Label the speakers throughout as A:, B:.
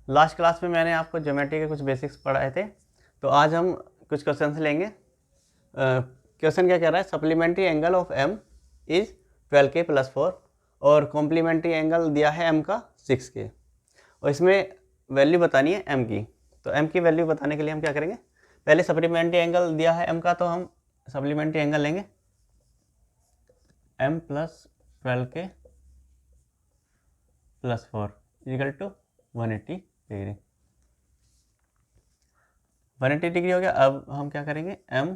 A: Last class में मैंने आपको ज्योमेट्री के कुछ बेसिक्स पढ़ाए थे, तो आज हम कुछ क्वेश्चन लेंगे। क्वेश्चन क्या कह रहा है, supplementary angle of M is 12K + 4 और कॉम्प्लीमेंट्री एंगल दिया है एम का 6K और इसमें वैल्यू बतानी है एम की। तो एम की वैल्यू बताने के लिए हम क्या करेंगे, पहले सप्लीमेंट्री एंगल दिया है एम का, तो हम सप्लीमेंट्री एंगल लेंगे m + 12K + 4 = 180 डिग्री। 180 डिग्री हो गया। अब हम क्या करेंगे, m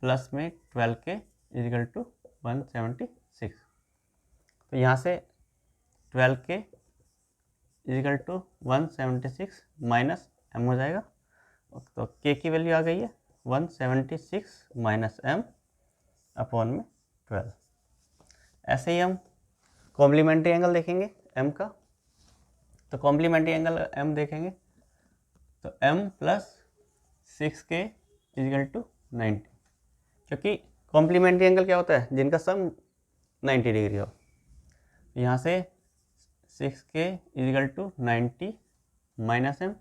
A: प्लस में 12K = 176। तो यहाँ से 12K = 176 माइनस m हो जाएगा। तो k की वैल्यू आ गई है 176 माइनस m अपॉन में 12। ऐसे ही हम कॉम्प्लीमेंट्री एंगल देखेंगे m का। तो कॉम्प्लीमेंट्री एंगल m देखेंगे तो m + 6K = 90, क्योंकि कॉम्प्लीमेंट्री एंगल क्या होता है, जिनका सम 90 डिग्री हो। यहाँ से 6K = 90 माइनस m,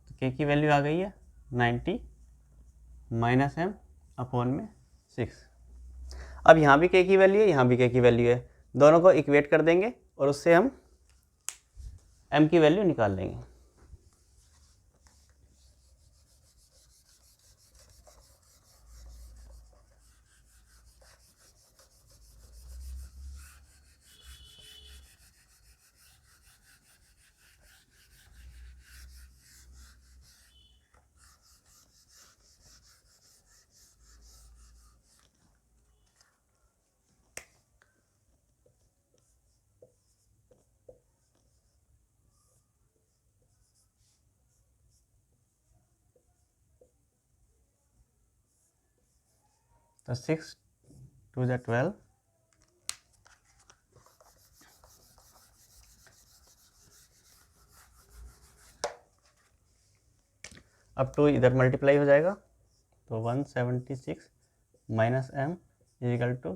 A: तो k की वैल्यू आ गई है 90 माइनस m अपॉन में 6। अब यहाँ भी k की वैल्यू है, यहाँ भी k की वैल्यू है, दोनों को इक्वेट कर देंगे और उससे हम m की वैल्यू निकाल लेंगे। तो 6 2 = 12, अब 2 इधर मल्टीप्लाई हो जाएगा, तो 176 माइनस m =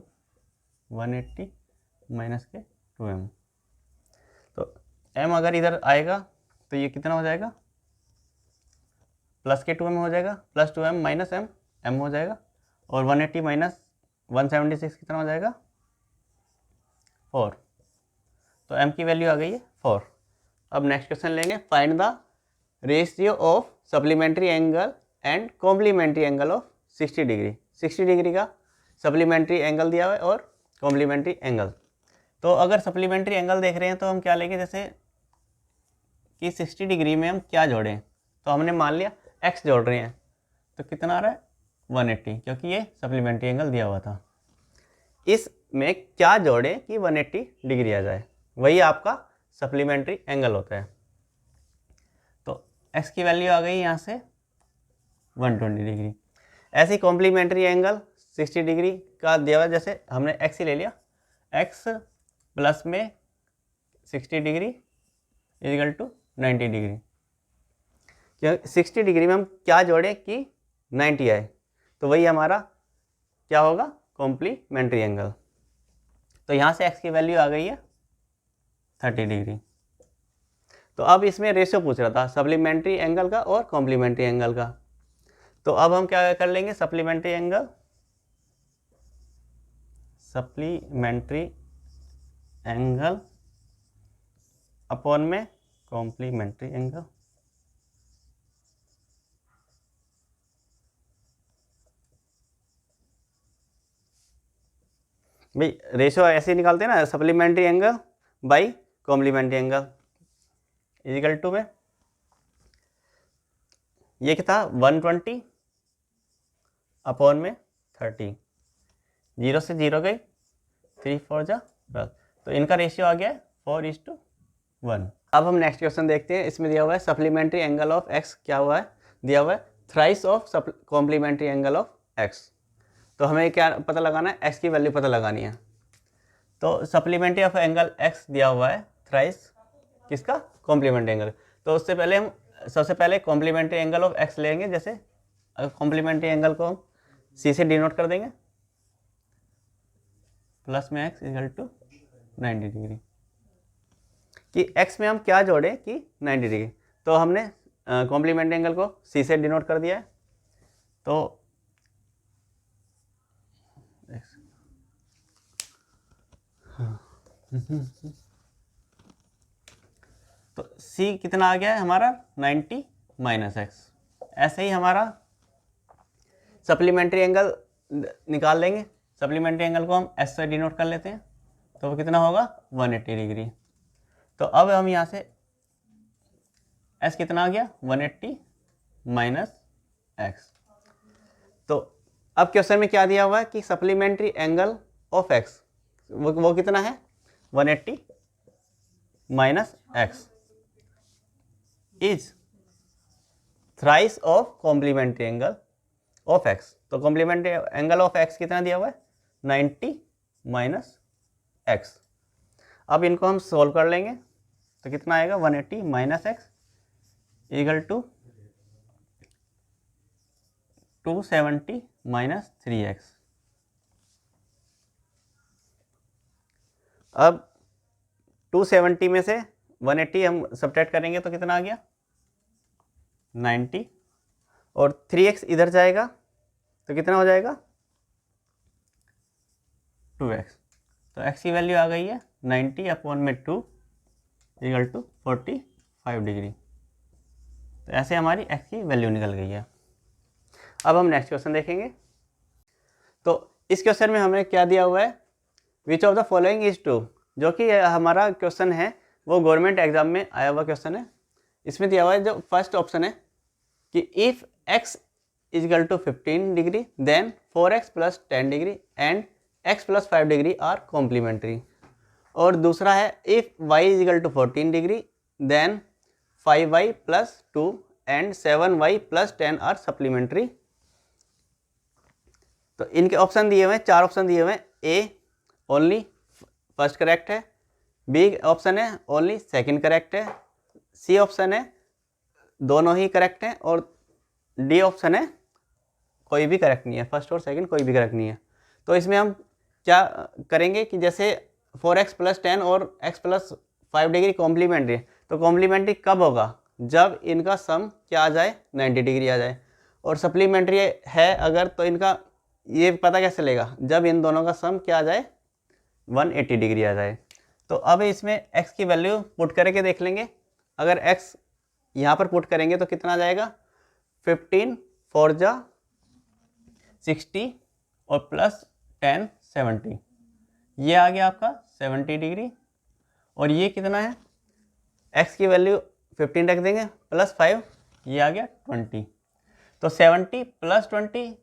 A: 180 माइनस के 2m। तो m अगर इधर आएगा तो ये कितना हो जाएगा, प्लस के 2m हो जाएगा, प्लस 2m माइनस m हो जाएगा, और 180 माइनस 176 कितना हो जाएगा, 4। तो m की वैल्यू आ गई है 4। अब नेक्स्ट क्वेश्चन लेंगे, find the ratio of supplementary angle and complementary angle of 60 degree. 60 degree का सप्लीमेंट्री एंगल दिया हुआ है और कॉम्प्लीमेंट्री एंगल। तो अगर सप्लीमेंट्री एंगल देख रहे हैं तो हम क्या लेंगे, जैसे कि 60 डिग्री में हम क्या जोड़ें, तो हमने मान लिया x जोड़ रहे हैं, तो कितना आ रहा है 180, क्योंकि ये सप्लीमेंट्री एंगल दिया हुआ था। इसमें क्या जोड़ें कि 180 डिग्री आ जाए, वही आपका सप्लीमेंट्री एंगल होता है। तो x की वैल्यू आ गई यहाँ से 120 डिग्री। ऐसे ही कॉम्प्लीमेंट्री एंगल 60 डिग्री का दिया हुआ, जैसे हमने x ही ले लिया, x प्लस में 60 डिग्री = 90 डिग्री। 60 डिग्री में हम क्या जोड़ें कि 90 आए, तो वही हमारा क्या होगा, कॉम्प्लीमेंट्री एंगल। तो यहाँ से x की वैल्यू आ गई है 30 डिग्री। तो अब इसमें रेशियो पूछ रहा था सप्लीमेंट्री एंगल का और कॉम्प्लीमेंट्री एंगल का। तो अब हम क्या कर लेंगे, सप्लीमेंट्री एंगल अपॉन में कॉम्प्लीमेंट्री एंगल। भाई रेशियो ऐसे निकालते हैं ना, supplementary angle by complementary angle = में ये क्या था 120 अपॉन में 30, 0 से 0 गई, 3 4 जा 12, तो इनका रेशियो आ गया है 4:1। अब हम नेक्स्ट क्वेश्चन देखते हैं। इसमें दिया हुआ है सप्लीमेंट्री एंगल ऑफ x क्या हुआ है, दिया हुआ है thrice of complementary angle of x। तो हमें क्या पता लगाना है, x की वैल्यू पता लगानी है। तो सप्लीमेंट्री ऑफ एंगल x दिया हुआ है थ्राइस किसका, कॉम्प्लीमेंट्री एंगल। तो उससे पहले हम सबसे पहले कॉम्प्लीमेंट्री एंगल ऑफ x लेंगे। जैसे कॉम्प्लीमेंट्री एंगल को हम c से डिनोट कर देंगे, प्लस में x = 90 डिग्री। कि x में हम क्या जोड़ें कि 90 डिग्री। तो हमने कॉम्प्लीमेंट्री एंगल को c से डिनोट कर दिया है। तो c कितना आ गया है हमारा 90 माइनस एक्स। ऐसे ही हमारा सप्लीमेंट्री एंगल निकाल लेंगे। सप्लीमेंट्री एंगल को हम s से डिनोट कर लेते हैं, तो वो कितना होगा 180 डिग्री। तो अब हम यहाँ से s कितना आ गया 180 माइनस एक्स। तो अब क्वेश्चन में क्या दिया हुआ है कि सप्लीमेंट्री एंगल ऑफ x वो कितना है 180 minus x is thrice of complementary angle of x। तो कॉम्प्लीमेंट्री एंगल ऑफ x कितना दिया हुआ है 90 माइनस एक्स। अब इनको हम सोल्व कर लेंगे तो कितना आएगा 180 minus x equal to 270 minus 3x। अब 270 में से 180 हम सब्ट्रैक्ट करेंगे तो कितना आ गया 90, और 3x इधर जाएगा तो कितना हो जाएगा 2x। तो x की वैल्यू आ गई है 90 अपॉन में 2 इक्वल टू 45 डिग्री। तो ऐसे हमारी x की वैल्यू निकल गई है। अब हम नेक्स्ट क्वेश्चन देखेंगे। तो इस क्वेश्चन में हमें क्या दिया हुआ है which of the following is true, जो कि हमारा क्वेश्चन है वो गवर्नमेंट एग्जाम में आया हुआ क्वेश्चन है। इसमें दिया हुआ है जो फर्स्ट ऑप्शन है कि if x is equal to 15 degree then 4x plus 10 degree and x plus 5 degree are complementary. और दूसरा है if y is equal to 14 degree then 5y plus 2 and 7y plus 10 are supplementary. तो इनके option दिए हुए हैं, 4 option दिए हुए हैं। ए ओनली फर्स्ट करेक्ट है, बी ऑप्शन है ओनली सेकंड करेक्ट है, सी ऑप्शन है दोनों ही करेक्ट हैं, और डी ऑप्शन है कोई भी करेक्ट नहीं है, फर्स्ट और सेकंड कोई भी करेक्ट नहीं है। तो इसमें हम क्या करेंगे कि जैसे 4x प्लस 10 और x प्लस 5 डिग्री कॉम्प्लीमेंट्री है, तो कॉम्प्लीमेंट्री कब होगा जब इनका सम क्या आ जाए 90 डिग्री आ जाए, और सप्लीमेंट्री है अगर तो इनका ये पता कैसे चलेगा जब इन दोनों का सम क्या आ जाए 180 डिग्री आ जाए। तो अब इसमें x की वैल्यू पुट करके देख लेंगे। अगर x यहाँ पर पुट करेंगे तो कितना आ जाएगा 15 4 जा 60 और प्लस 10 70, ये आ गया आपका 70 डिग्री। और ये कितना है x की वैल्यू 15 रख देंगे प्लस 5, ये आ गया 20। तो 70 प्लस 20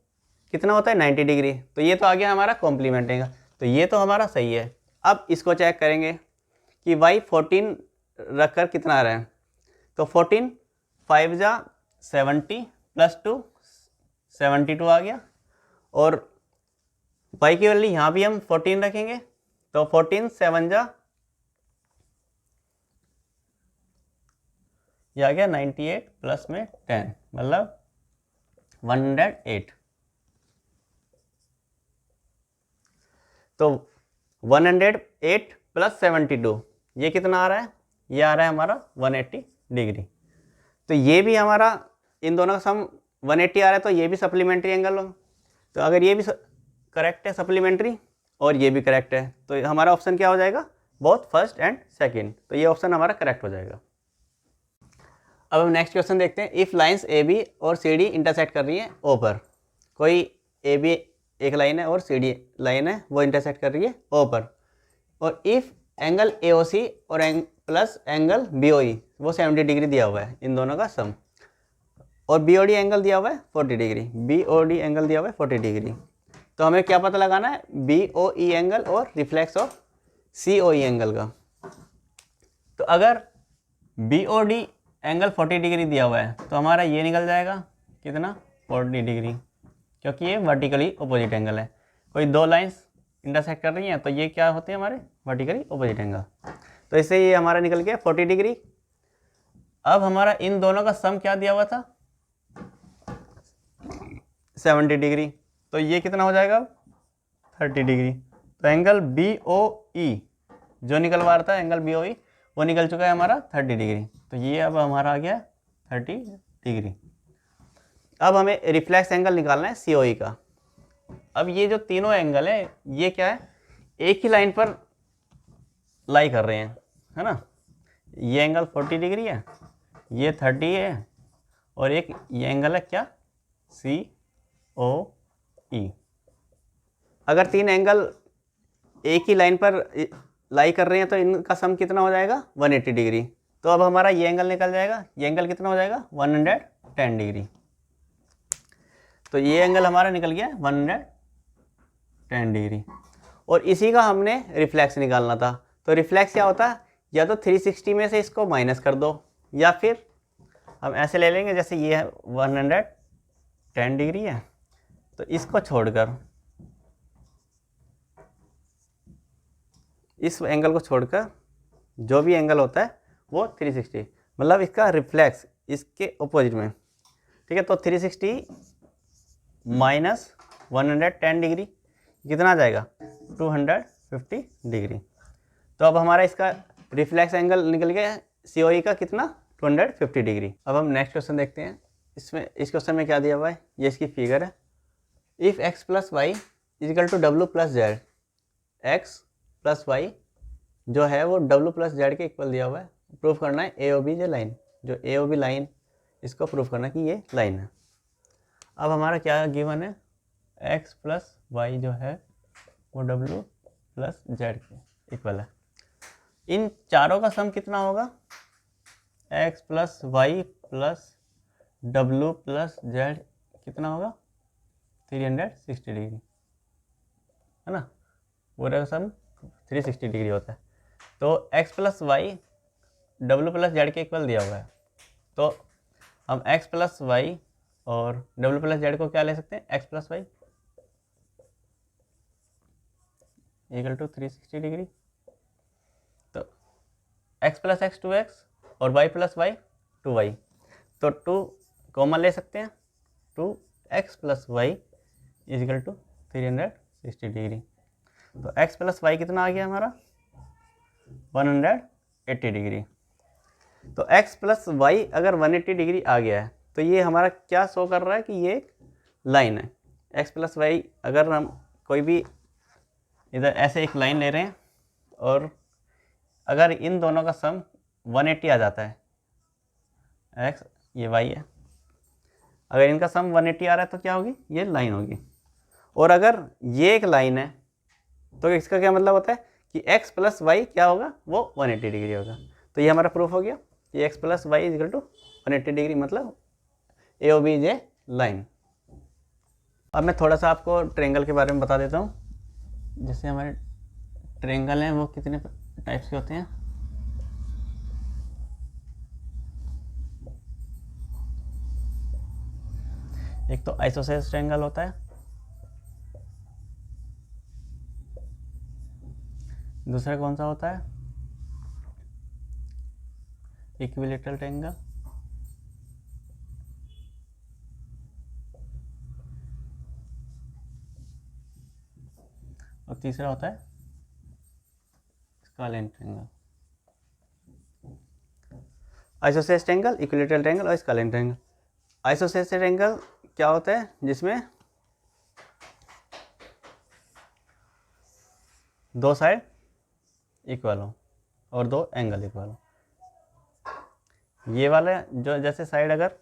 A: कितना होता है 90 डिग्री। तो ये तो आ गया हमारा कॉम्प्लीमेंट एंगल, तो ये तो हमारा सही है। अब इसको चेक करेंगे कि y 14 रख कर कितना आ रहा है। तो 14 5 जा 70 प्लस 2 72 आ गया, और y की वैल्यू यहाँ भी हम 14 रखेंगे तो 14 7 जा ये आ गया 98 प्लस में 10 मतलब 108। तो 108 प्लस 72 ये कितना आ रहा है, ये आ रहा है हमारा 180 डिग्री। तो ये भी हमारा इन दोनों का सम 180 आ रहा है, तो ये भी सप्लीमेंट्री एंगल हो। तो अगर ये भी करेक्ट है सप्लीमेंट्री और ये भी करेक्ट है, तो हमारा ऑप्शन क्या हो जाएगा बोथ फर्स्ट एंड सेकंड। तो ये ऑप्शन हमारा करेक्ट हो जाएगा। अब हम नेक्स्ट क्वेश्चन देखते हैं। इफ़ लाइन्स ए बी और सी डी इंटरसेक्ट कर रही है ओ पर, कोई ए बी एक लाइन है और सी डी लाइन है वो इंटरसेक्ट कर रही है ओ पर, और इफ़ एंगल ए ओ सी और प्लस एंगल बी ओ ई वो 70 डिग्री दिया हुआ है इन दोनों का सम, और बी ओ डी एंगल दिया हुआ है 40 degree, B O D angle दिया हुआ है 40 डिग्री। तो हमें क्या पता लगाना है बी ओ ई एंगल और reflex of C O E angle का। तो अगर B O D angle 40 degree दिया हुआ है तो हमारा ये निकल जाएगा कितना 40 डिग्री, क्योंकि ये वर्टिकली अपोजिट एंगल है। कोई दो लाइंस इंटरसेक्ट कर रही हैं तो ये क्या होते हैं हमारे वर्टिकली अपोजिट एंगल। तो इससे ये हमारा निकल गया 40 डिग्री। अब हमारा इन दोनों का सम क्या दिया हुआ था 70 डिग्री, तो ये कितना हो जाएगा 30 डिग्री। तो एंगल बी ओ ई जो निकलवा रहा था एंगल बी ओ ई वो निकल चुका है हमारा 30 डिग्री। तो ये अब हमारा आ गया 30 डिग्री। अब हमें रिफ्लेक्स एंगल निकालना है COE का। अब ये जो तीनों एंगल है ये क्या है, एक ही लाइन पर लाई कर रहे हैं, है ना। ये एंगल 40 डिग्री है, ये 30 है, और एक ये एंगल है क्या, COE। अगर तीन एंगल एक ही लाइन पर लाई कर रहे हैं तो इनका सम कितना हो जाएगा, 180 डिग्री। तो अब हमारा ये एंगल निकल जाएगा, ये एंगल कितना हो जाएगा, 110 डिग्री। तो ये एंगल हमारा निकल गया 110 डिग्री। और इसी का हमने रिफ्लेक्स निकालना था। तो रिफ्लेक्स क्या होता है, या तो 360 में से इसको माइनस कर दो, या फिर हम ऐसे ले लेंगे जैसे ये 110 डिग्री है, तो इसको छोड़कर, इस एंगल को छोड़कर जो भी एंगल होता है वो 360, मतलब इसका रिफ्लेक्स इसके अपोजिट में, ठीक है। तो 360 माइनस 110 डिग्री कितना आ जाएगा, 250 डिग्री। तो अब हमारा इसका रिफ्लेक्स एंगल निकल गया COE का कितना, 250 डिग्री। अब हम नेक्स्ट क्वेश्चन देखते हैं। इसमें इस क्वेश्चन में क्या दिया हुआ है, ये इसकी फिगर है। If x plus Y is equal to W plus Z, X plus Y जो है वो W प्लस जेड के इक्वल दिया हुआ है। प्रूव करना है AOB जो लाइन, जो AOB लाइन, इसको प्रूव करना कि ये लाइन है। अब हमारा क्या गिवन है, x प्लस वाई जो है वो W प्लस जेड के इक्वल है। इन चारों का सम कितना होगा, x plus Y plus W plus Z कितना होगा, 360 डिग्री, है ना। पूरा का सम 360 डिग्री होता है। तो x plus Y W plus Z के इक्वल दिया हुआ है, तो हम x प्लस वाई और W प्लस जेड को क्या ले सकते हैं, x plus Y equal to 360 degree. तो x प्लस एक्स 2x और y प्लस वाई 2y, तो 2 कॉमन ले सकते हैं, 2x plus Y is equal to 360 degree. तो x प्लस वाई कितना आ गया हमारा, 180 डिग्री। तो x प्लस वाई अगर 180 डिग्री आ गया है तो ये हमारा क्या शो कर रहा है कि ये एक लाइन है। x प्लस वाई अगर हम कोई भी इधर ऐसे एक लाइन ले रहे हैं और अगर इन दोनों का सम 180 आ जाता है, x ये y है, अगर इनका सम 180 आ रहा है तो क्या होगी, ये लाइन होगी। और अगर ये एक लाइन है तो इसका क्या मतलब होता है कि x प्लस वाई क्या होगा, वो 180 डिग्री होगा। तो ये हमारा प्रूफ हो गया कि x plus Y is equal to 180 degree, मतलब AOB इज ए लाइन। अब मैं थोड़ा सा आपको ट्रेंगल के बारे में बता देता हूँ। जैसे हमारे ट्रेंगल हैं वो कितने टाइप्स के होते हैं। एक तो आइसोसेलेस ट्रायंगल होता है, दूसरा कौन सा होता है, इक्विलैटरल ट्रायंगल, और तीसरा होता है scalene triangle. Isosceles triangle, equilateral triangle और स्केलेन ट्रायंगल। आइसोसेलेस ट्रायंगल क्या होता है, जिसमें दो साइड इक्वल हो और दो एंगल इक्वल हो। ये वाला जो जैसे साइड अगर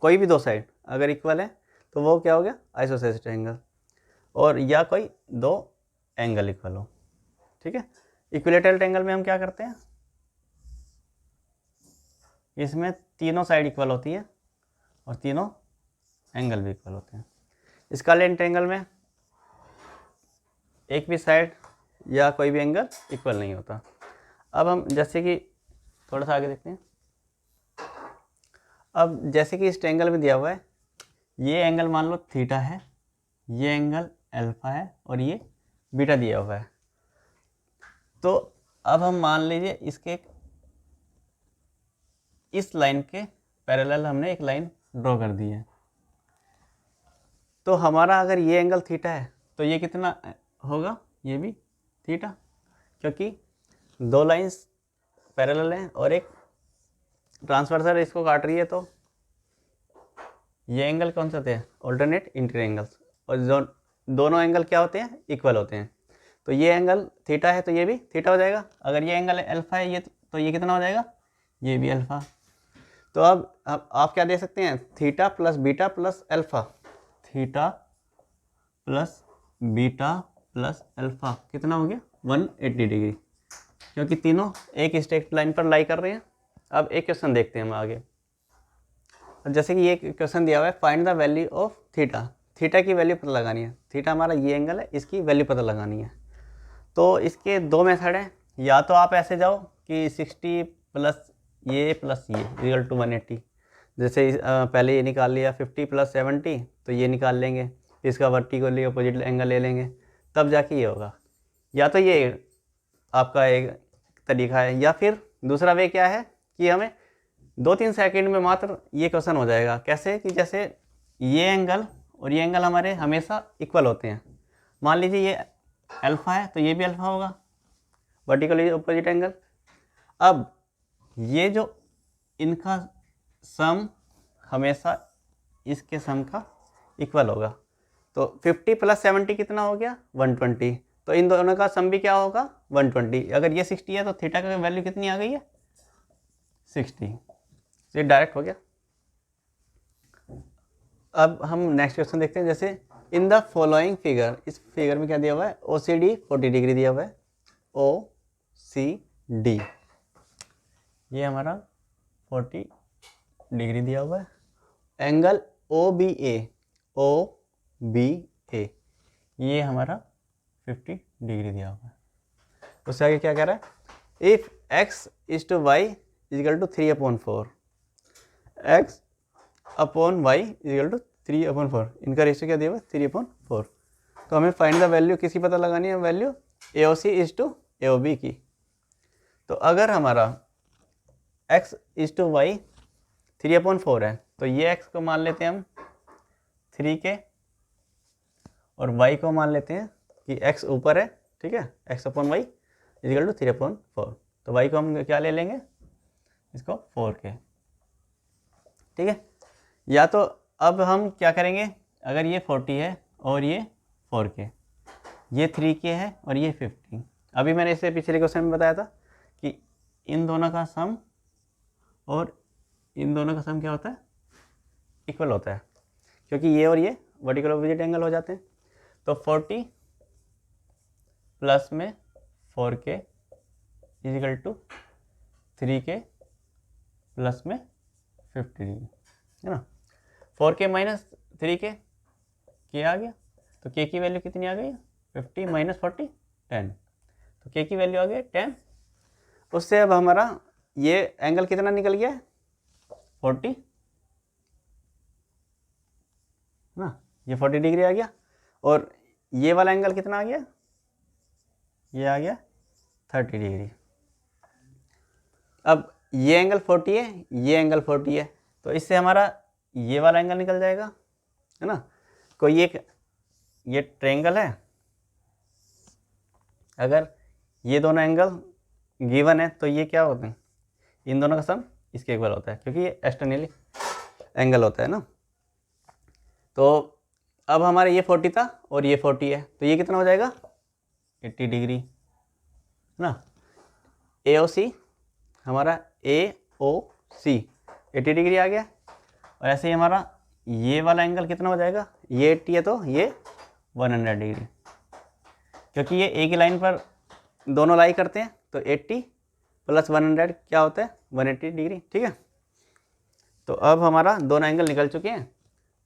A: कोई भी दो साइड अगर इक्वल है तो वो क्या हो गया, आइसोसेलेस ट्रायंगल। और या कोई दो एंगल इक्वल हो, ठीक है। इक्विलैटरल ट्रायंगल में हम क्या करते हैं, इसमें तीनों साइड इक्वल होती है और तीनों एंगल भी इक्वल होते हैं। स्केलेन ट्रायंगल में एक भी साइड या कोई भी एंगल इक्वल नहीं होता। अब हम जैसे कि थोड़ा सा आगे देखते हैं। अब जैसे कि इस ट्रायंगल में दिया हुआ है, ये एंगल मान लो थीटा है, ये एंगल अल्फा है और ये बीटा दिया हुआ है। तो अब हम मान लीजिए इसके इस लाइन के पैरेलल हमने एक लाइन ड्रॉ कर दी है। तो हमारा अगर ये एंगल थीटा है तो ये कितना होगा, ये भी थीटा, क्योंकि दो लाइंस पैरेलल है और एक ट्रांसवर्सल इसको काट रही है, तो ये एंगल कौन से होते हैं? Alternate interior angles. और जो दोनों एंगल क्या होते हैं? इक्वल होते हैं। तो ये एंगल थीटा है तो ये भी थीटा हो जाएगा। अगर ये एंगल अल्फा है ये, तो ये कितना हो जाएगा? ये भी अल्फा। तो अब आप क्या दे सकते हैं? Theta plus beta plus alpha. Theta plus beta plus alpha कितना हो गया? 180 डिग्री, क्योंकि तीनों एक स्ट्रेट लाइन पर लाई कर रहे हैं। अब एक क्वेश्चन देखते हैं हम आगे। जैसे कि ये क्वेश्चन दिया हुआ है, find the value of theta. Theta की वैल्यू पता लगानी है। थीटा हमारा ये एंगल है, इसकी वैल्यू पता लगानी है। तो इसके दो मेथड हैं। या तो आप ऐसे जाओ कि 60 प्लस ये इक्वल टू 180। जैसे पहले ये निकाल लिया 50 प्लस 70, तो ये निकाल लेंगे, इसका वर्टिकली अपोजिट एंगल ले लेंगे, तब जाके ये होगा। या तो ये आपका एक तरीका है, या फिर दूसरा वे क्या है कि हमें 2-3 सेकंड में मात्र ये क्वेश्चन हो जाएगा। कैसे? कि जैसे ये एंगल और ये एंगल हमारे हमेशा इक्वल होते हैं। मान लीजिए ये अल्फा है तो ये भी अल्फा होगा, वर्टिकली अपोजिट एंगल। अब ये जो इनका सम हमेशा इसके सम का इक्वल होगा। तो 50 प्लस 70 कितना हो गया? 120। तो इन दोनों का सम भी क्या होगा? 120। अगर ये 60 है तो थीटा का वैल्यू कितनी आ गई है? 60। तो ये डायरेक्ट हो गया। अब हम नेक्स्ट क्वेश्चन देखते हैं। जैसे इन द फॉलोइंग फिगर, इस फिगर में क्या दिया हुआ है? OCD 40 डिग्री दिया हुआ है। OCD ये हमारा 40 डिग्री दिया हुआ है। एंगल OBA ये हमारा 50 डिग्री दिया हुआ है। उससे आगे क्या कह रहा है? If x is to y equal to 3/4, x upon y equal to 3/4, इनका रेशियो क्या दिया हुआ है? 3/4। तो हमें फाइंड द वैल्यू किसी पता लगानी है, value AOC is to AOB की। तो अगर हमारा x इज टू y 3/4 है, तो ये x को मान लेते हैं हम 3 के, और y को मान लेते हैं कि x ऊपर है, ठीक है, x upon y equal to 3/4। तो y को हम क्या ले लेंगे? इसको 4 के, ठीक है। या तो अब हम क्या करेंगे? अगर ये 40 है और ये 4 के, ये 3 के है और ये 50। अभी मैंने इससे पिछले क्वेश्चन में बताया था कि इन दोनों का सम और इन दोनों का सम क्या होता है? इक्वल होता है, क्योंकि ये और ये वर्टिकल अपोजिट एंगल हो जाते हैं। तो 40 प्लस में 4k is equal to 3k plus में 50 डिग्री, है ना। 4k माइनस 3k आ गया, तो k की वैल्यू कितनी आ गई? 50 माइनस 40 10। तो k की वैल्यू आ गई 10। उससे अब हमारा ये एंगल कितना निकल गया है? 40 ना, ये 40 डिग्री आ गया। और ये वाला एंगल कितना आ गया? ये आ गया 30 डिग्री। अब ये एंगल 40 है, ये एंगल 40 है, तो इससे हमारा ये वाला एंगल निकल जाएगा, है ना। कोई एक ये ट्रायंगल है, अगर ये दोनों एंगल गिवन है तो ये क्या होते हैं? इन दोनों का सम इसके इक्वल होता है, क्योंकि ये एक्सटर्नली एंगल होता है ना। तो अब हमारा ये 40 था और ये 40 है, तो ये कितना हो जाएगा? 80 डिग्री, है ना। AOC हमारा AOC 80 डिग्री आ गया। और ऐसे ही हमारा ये वाला एंगल कितना हो जाएगा? ये 80 है तो ये 100 डिग्री, क्योंकि ये एक ही लाइन पर दोनों लाई करते हैं। तो 80 प्लस 100 क्या होता है? 180 डिग्री, ठीक है। तो अब हमारा दोनों एंगल निकल चुके हैं।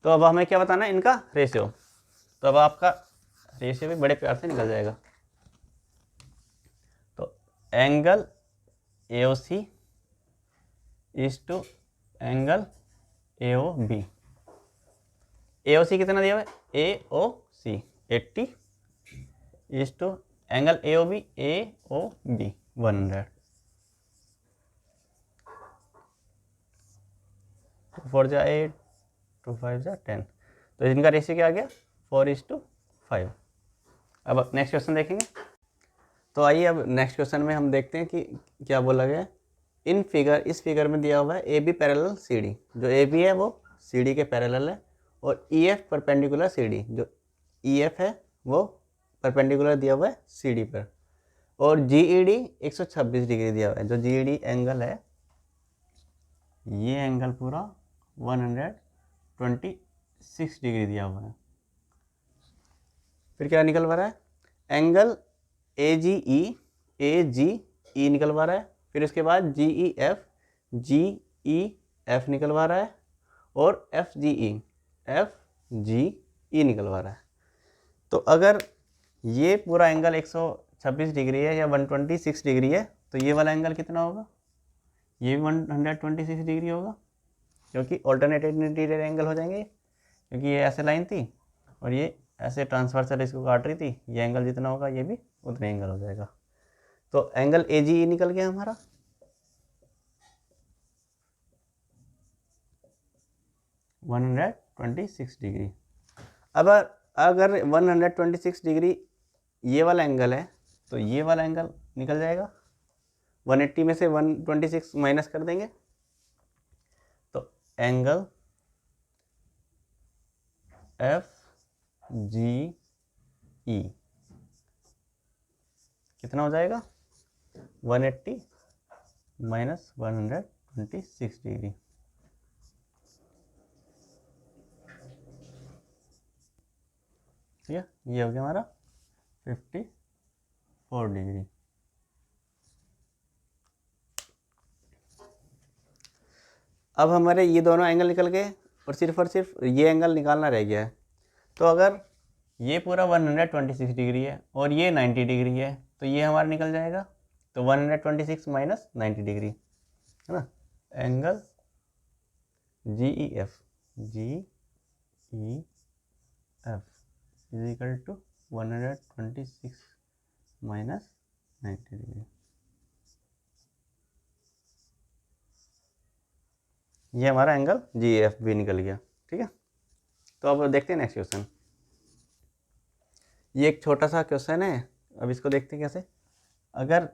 A: तो अब हमें क्या बताना है? इनका रेशियो। तो अब आपका रेशियो भी बड़े प्यार से निकल जाएगा। तो angle AOC is to angle AOB। AOC कितना दिया हुआ है? AOC 80 is to angle AOB 100। 2 4 जा 8, 2 5 जा 10। तो इनका रेशियो क्या आ गया? 4:5। अब नेक्स्ट क्वेश्चन देखेंगे। तो आइए अब नेक्स्ट क्वेश्चन में हम देखते हैं कि क्या बोला गया है। इस फिगर में दिया हुआ है A B parallel C D, जो ए बी है वो सी डी के पैरेलल है, और E F perpendicular C D, जो ई एफ है वो परपेंडिकुलर दिया हुआ है सी डी पर, और जी ई डी 126 डिग्री दिया हुआ है। जो जी ई डी एंगल है, ये एंगल पूरा 126 डिग्री दिया हुआ है। फिर क्या निकल पा रहा है, एंगल ए जी ई निकलवा रहा है, फिर उसके बाद जी ई एफ निकलवा रहा है, और एफ जी ई निकलवा रहा है। तो अगर ये पूरा एंगल 126 डिग्री है या 126 डिग्री है, तो ये वाला एंगल कितना होगा, ये भी 126 डिग्री होगा, क्योंकि ऑल्टरनेटेड इंटीरियर एंगल हो जाएंगे, क्योंकि ये ऐसे लाइन थी और ये ऐसे ट्रांसवर्सल इसको काट रही थी। ये एंगल जितना होगा ये भी उतने एंगल हो जाएगा। तो एंगल ए जी ई निकल गया हमारा। One 126 degree. अब अगर 126 डिग्री ये वाला एंगल है, तो ये वाला एंगल निकल जाएगा। 180 में से 126 माइनस कर देंगे, तो एंगल एफ जी ई कितना हो जाएगा, 180 माइनस 126 डिग्री। ठीक है, ये हो गया हमारा 54 डिग्री। अब हमारे ये दोनों एंगल निकल गए और सिर्फ ये एंगल निकालना रह गया है। तो अगर ये पूरा 126 डिग्री है और ये 90 डिग्री है, तो ये हमारा निकल जाएगा। तो 126 माइनस 90 डिग्री, है ना। Angle G E F is equal to 126 minus 90 degree. ये हमारा एंगल जी एफ भी निकल गया। ठीक है, तो अब देखते हैं नेक्स्ट क्वेश्चन। ये एक छोटा सा क्वेश्चन है, अब इसको देखते हैं कैसे। अगर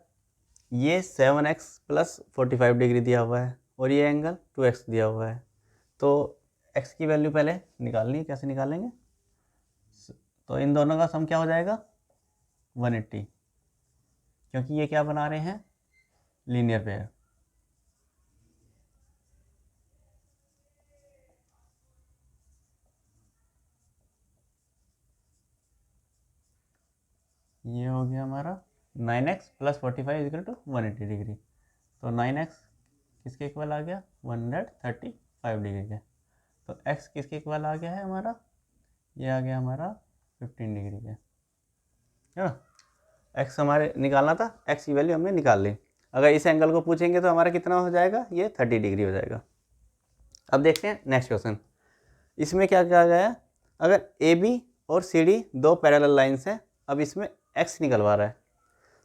A: ये 7x प्लस 45 डिग्री दिया हुआ है और ये एंगल 2x दिया हुआ है, तो x की वैल्यू पहले निकालनी है। कैसे निकालेंगे, तो इन दोनों का सम क्या हो जाएगा, 180, क्योंकि ये क्या बना रहे हैं, लीनियर पेयर। ये हो गया हमारा 9x plus 45 equal to 180 degree. तो 9x किसके इक्वल आ गया, 135 डिग्री के। तो x किसके इक्वल आ गया है हमारा, ये आ गया हमारा 15 डिग्री के, है ना। x हमारे निकालना था, x की वैल्यू हमने निकाल ली। अगर इस एंगल को पूछेंगे तो हमारा कितना हो जाएगा, ये 30 डिग्री हो जाएगा। अब देखते हैं नेक्स्ट क्वेश्चन। इसमें क्या कहा गया है, अगर ए बी और सी डी दो पैरेलल लाइन्स हैं, अब इसमें x निकलवा रहा है,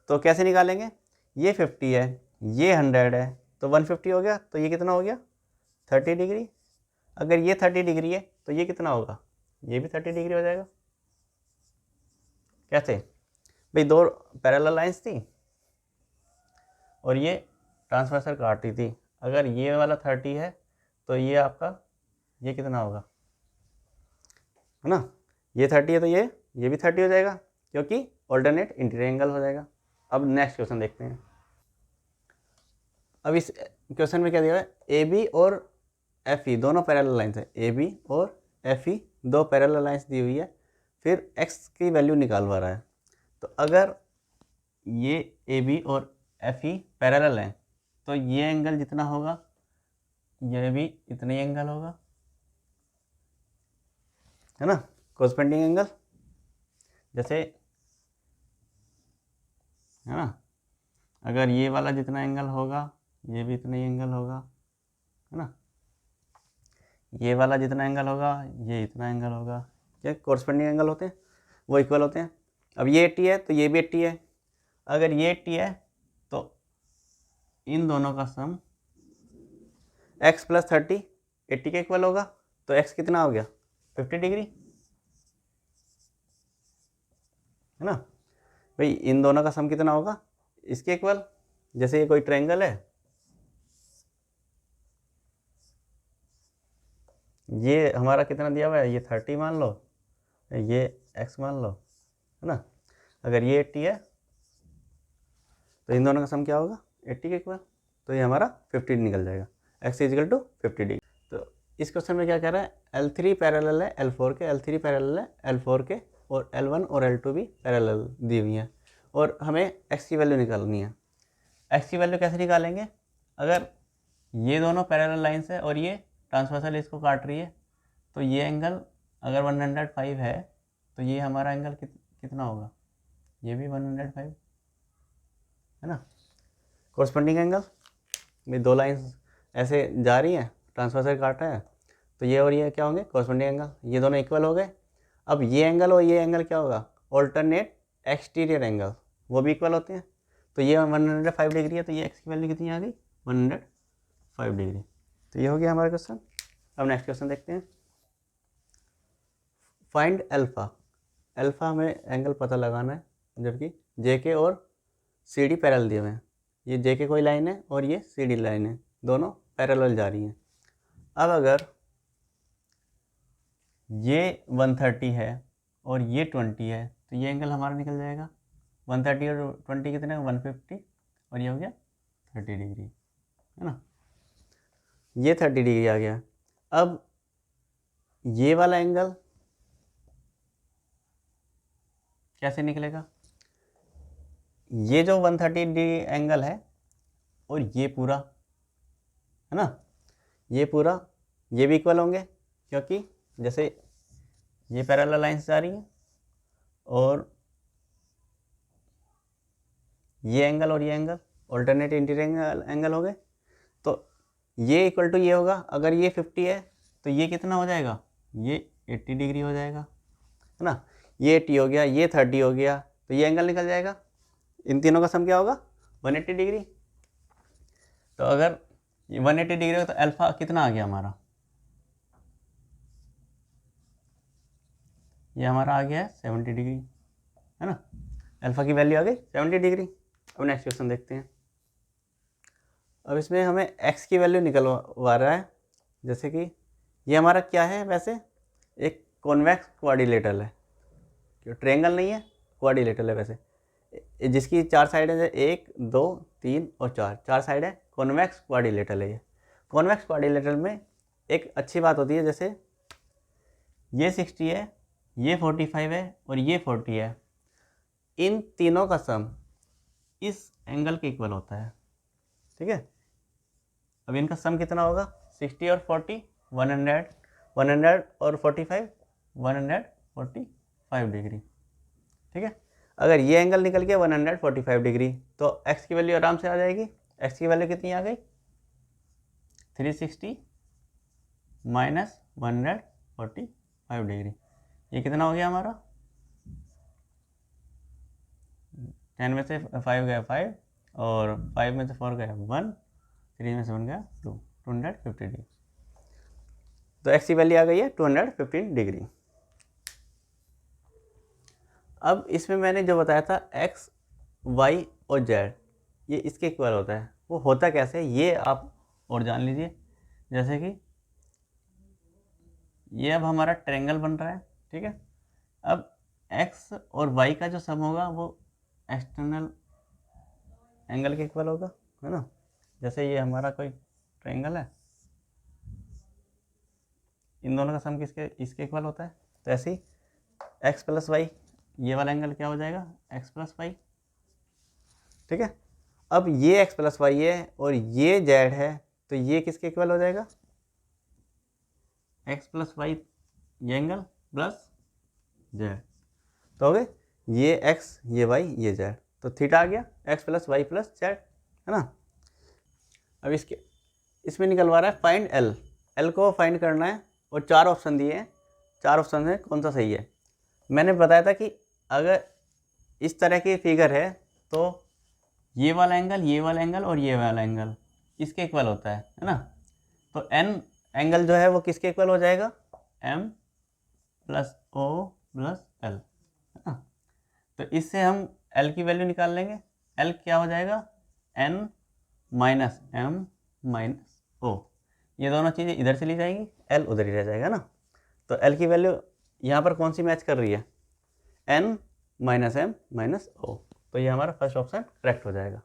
A: तो कैसे निकालेंगे। ये 50 है, ये 100 है, तो 150 हो गया, तो ये कितना हो गया, 30 डिग्री। अगर ये 30 डिग्री है तो ये कितना होगा, ये भी 30 डिग्री हो जाएगा। कैसे भाई, दो पैरेलल लाइन्स थी और ये ट्रांसवर्सल काट रही थी। अगर ये वाला 30 है तो ये आपका ये कितना होगा, है ना। ये 30 है तो ये भी 30 हो जाएगा, क्योंकि ऑल्टरनेट इंटीरियर एंगल हो जाएगा। अब नेक्स्ट क्वेश्चन देखते हैं। अब इस क्वेश्चन में क्या दिया है, ए बी और एफ ई दोनों पैरेलल लाइन्स है। ए बी और एफ ई दो पैरेलल लाइन्स दी हुई है, फिर एक्स की वैल्यू निकालवा रहा है। तो अगर ये ए बी और एफ ई पैरेलल हैं, तो ये एंगल जितना होगा ये भी इतना ही एंगल होगा, है ना, कोरस्पोंडिंग एंगल। जैसे, है ना, अगर ये वाला जितना एंगल होगा ये भी इतना ही एंगल होगा, है ना। ये वाला जितना एंगल होगा ये इतना एंगल होगा। क्या कोरस्पोंडिंग एंगल होते हैं, वो इक्वल होते हैं। अब ये 80 है तो ये भी 80 है। अगर ये 80 है तो इन दोनों का सम x प्लस 30 80 के इक्वल होगा। तो x कितना हो गया, 50 डिग्री, है ना भाई। इन दोनों का सम कितना होगा, इसके इक्वल। जैसे ये कोई ट्रायंगल है ये हमारा कितना दिया हुआ है, ये 30 मान लो, ये x मान लो, है ना। अगर ये 80 है तो इन दोनों का सम क्या होगा, 80 के इक्वल, तो ये हमारा 50 निकल जाएगा, x इजिकल टू 50 डिग्री। तो इस क्वेश्चन में क्या कह रहा है, L3 पैरेलल है L4 के, L3 पैरेलल है L4 के, और L1 और L2 भी पैरेलल दी हुई हैं, और हमें x की वैल्यू निकालनी है। x की वैल्यू कैसे निकालेंगे, अगर ये दोनों पैरेलल लाइन्स है और ये ट्रांसवर्सल इसको काट रही है, तो ये एंगल अगर 105 है तो ये हमारा एंगल कितना होगा, ये भी 105 है ना। कोरस्पॉन्डिंग एंगल में दो लाइन्स ऐसे जा रही हैं, ट्रांसवर्सल काट रहा है, तो ये और ये क्या होंगे, कोरस्पॉन्डिंग एंगल, ये दोनों इक्वल हो गए। अब ये एंगल और ये एंगल क्या होगा, ऑल्टरनेट एक्सटीरियर एंगल, वो भी इक्वल होते हैं। तो ये 105 डिग्री है, तो ये x की वैल्यू कितनी आ गई, 105 डिग्री। तो ये हो गया हमारा क्वेश्चन। अब नेक्स्ट क्वेश्चन देखते हैं। फाइंड अल्फा, अल्फा हमें एंगल पता लगाना है, जबकि JK और CD पैरेलल दिए हुए हैं। ये JK कोई लाइन है और ये CD लाइन है, दोनों पैरेलल जा रही हैं। अब अगर ये 130 है और ये 20 है, तो ये एंगल हमारा निकल जाएगा, 130 और 20 कितने, 150, और ये हो गया 30 डिग्री, है ना। ये 30 डिग्री आ गया। अब ये वाला एंगल कैसे निकलेगा, ये जो 130 डिग्री एंगल है और ये पूरा, है ना, ये पूरा, ये भी इक्वल होंगे, क्योंकि जैसे ये पैरेलल लाइंस जा रही हैं और ये एंगल और ये एंगल ऑल्टरनेट इंटीरियर एंगल हो गए, तो ये इक्वल टू ये होगा। अगर ये 50 है तो ये कितना हो जाएगा, ये 80 डिग्री हो जाएगा, है ना। ये 80 हो गया, ये 30 हो गया, तो ये एंगल निकल जाएगा। इन तीनों का सम क्या होगा, 180 डिग्री। तो अगर ये 180 डिग्री हो तो अल्फा कितना आ गया हमारा, ये हमारा आ गया है 70 डिग्री, है ना। अल्फा की वैल्यू आ गई 70 डिग्री। अब नेक्स्ट क्वेश्चन देखते हैं। अब इसमें हमें x की वैल्यू निकलवा रहा है, जैसे कि ये हमारा क्या है, वैसे एक कॉन्वेक्स क्वाड्रिलेटरल है, क्यों ट्रायंगल नहीं है, क्वाड्रिलेटरल है वैसे, जिसकी 4 साइड है, 1 2 3 और 4 साइड है, कॉन्वेक्स क्वाड्रिलेटरल है। ये कॉन्वेक्स क्वाड्रिलेटरल में एक अच्छी बात होती है, जैसे ये 60 है, ये 45 है और ये 40 है, इन तीनों का सम इस एंगल के इक्वल होता है, ठीक है। अब इनका सम कितना होगा, 60 और 40, 100 और 45, 145 डिग्री, ठीक है। अगर ये एंगल निकल गया 145 डिग्री, तो x की वैल्यू आराम से आ जाएगी। x की वैल्यू कितनी आ गई, 360 माइनस 145 डिग्री, ये कितना हो गया हमारा, 10 में से 5 गया 5, और 5 में से 4 गया 1, 3 में से 1 गया 2, 250 डिग्री। तो x की वैल्यू आ गई है 215 डिग्री। अब इसमें मैंने जो बताया था x, y और z, ये इसके इक्वल होता है। वो होता कैसे, ये आप और जान लीजिए। जैसे कि ये अब हमारा ट्रायंगल बन रहा है, ठीक है। अब x और y का जो सम होगा वो एक्सटर्नल एंगल के इक्वल होगा, है ना। जैसे ये हमारा कोई ट्रायंगल है, इन दोनों का सम किसके, इसके इक्वल होता है। तो ऐसे ही x प्लस वाई, ये वाला एंगल क्या हो जाएगा, x प्लस वाई, ठीक है। अब ये x प्लस वाई है और ये z है, तो ये किसके इक्वल हो जाएगा, x प्लस वाई, ये एंगल प्लस z, तो हो गए ये x, ये y, ये z, तो थीटा आ गया x plus Y plus z, है ना। अब इसमें निकलवा रहा है फाइंड l, l को फाइंड करना है, और 4 ऑप्शन दिए हैं, 4 ऑप्शन में कौन सा सही है। मैंने बताया था कि अगर इस तरह की फिगर है तो ये वाला एंगल, ये वाला एंगल और ये वाला एंगल इसके इक्वल होता है ना। तो n एंगल जो है वो किसके इक्वल हो जाएगा, m plus o plus l, है ना। तो इससे हम l की वैल्यू निकाल लेंगे। l क्या हो जाएगा, n minus m minus o, ये दोनों चीज़ें इधर चली जाएंगी, एल उधर ही रह जाएगा ना। तो एल की वैल्यू यहाँ पर कौन सी मैच कर रही है, N minus M minus O. तो ये हमारा फर्स्ट ऑप्शन करेक्ट हो जाएगा।